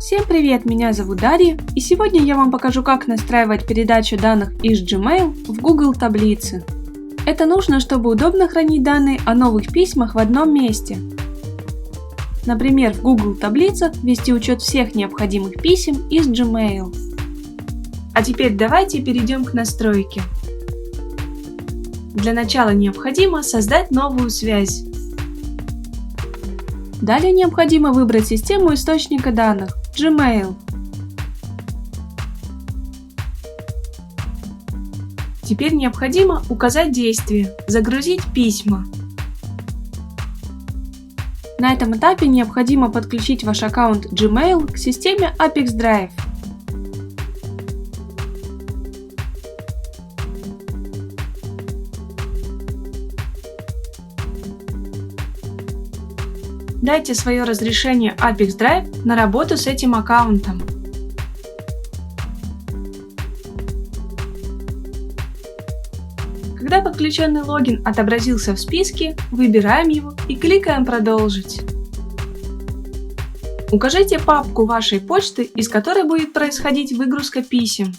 Всем привет, меня зовут Дарья, и сегодня я вам покажу, как настраивать передачу данных из Gmail в Google таблицы. Это нужно, чтобы удобно хранить данные о новых письмах в одном месте. Например, в Google таблицах вести учет всех необходимых писем из Gmail. А теперь давайте перейдем к настройке. Для начала необходимо создать новую связь. Далее необходимо выбрать систему источника данных – Gmail. Теперь необходимо указать действие – загрузить письма. На этом этапе необходимо подключить ваш аккаунт Gmail к системе Apex Drive. Дайте свое разрешение Apex Drive на работу с этим аккаунтом. Когда подключенный логин отобразился в списке, выбираем его и кликаем «Продолжить». Укажите папку вашей почты, из которой будет происходить выгрузка писем.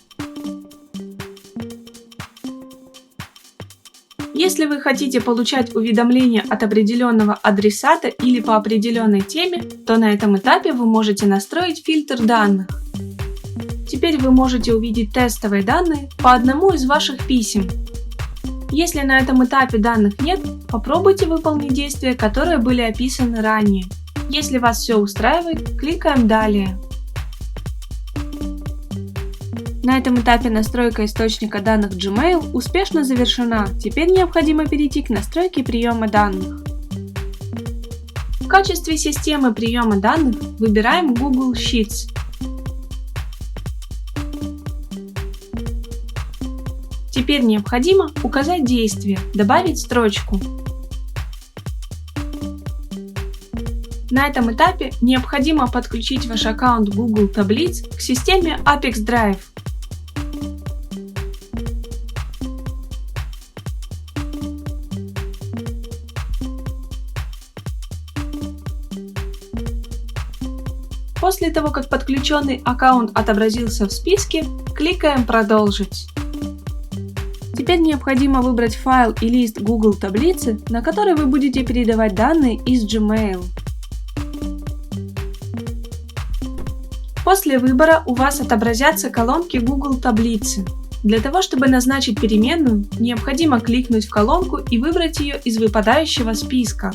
Если вы хотите получать уведомления от определенного адресата или по определенной теме, то на этом этапе вы можете настроить фильтр данных. Теперь вы можете увидеть тестовые данные по одному из ваших писем. Если на этом этапе данных нет, попробуйте выполнить действия, которые были описаны ранее. Если вас все устраивает, кликаем «Далее». На этом этапе настройка источника данных Gmail успешно завершена. Теперь необходимо перейти к настройке приема данных. В качестве системы приема данных выбираем Google Sheets. Теперь необходимо указать действие «Добавить строчку». На этом этапе необходимо подключить ваш аккаунт Google таблиц к системе Apex Drive. После того, как подключенный аккаунт отобразился в списке, кликаем «Продолжить». Теперь необходимо выбрать файл и лист Google таблицы, на который вы будете передавать данные из Gmail. После выбора у вас отобразятся колонки Google таблицы. Для того, чтобы назначить переменную, необходимо кликнуть в колонку и выбрать ее из выпадающего списка.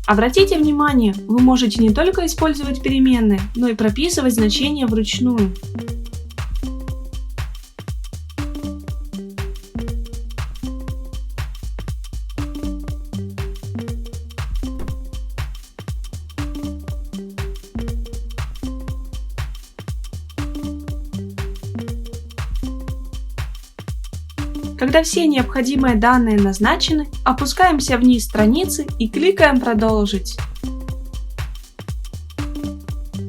Обратите внимание, вы можете не только использовать переменные, но и прописывать значения вручную. Когда все необходимые данные назначены, опускаемся вниз страницы и кликаем «Продолжить».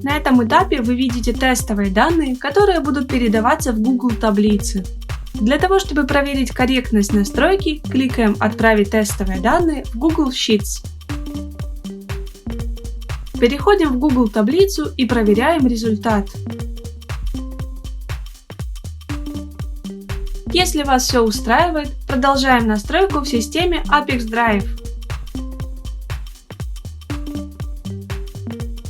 На этом этапе вы видите тестовые данные, которые будут передаваться в Google таблицы. Для того, чтобы проверить корректность настройки, кликаем «Отправить тестовые данные в Google Sheets». Переходим в Google таблицу и проверяем результат. Если вас все устраивает, продолжаем настройку в системе Apex Drive.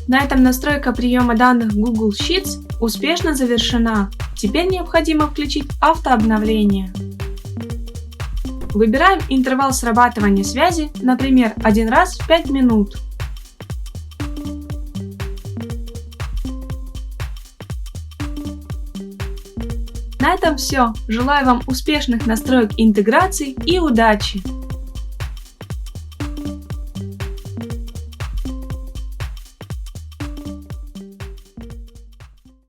На этом настройка приема данных Google Sheets успешно завершена. Теперь необходимо включить автообновление. Выбираем интервал срабатывания связи, например, 1 раз в 5 минут. На этом все. Желаю вам успешных настроек интеграции и удачи!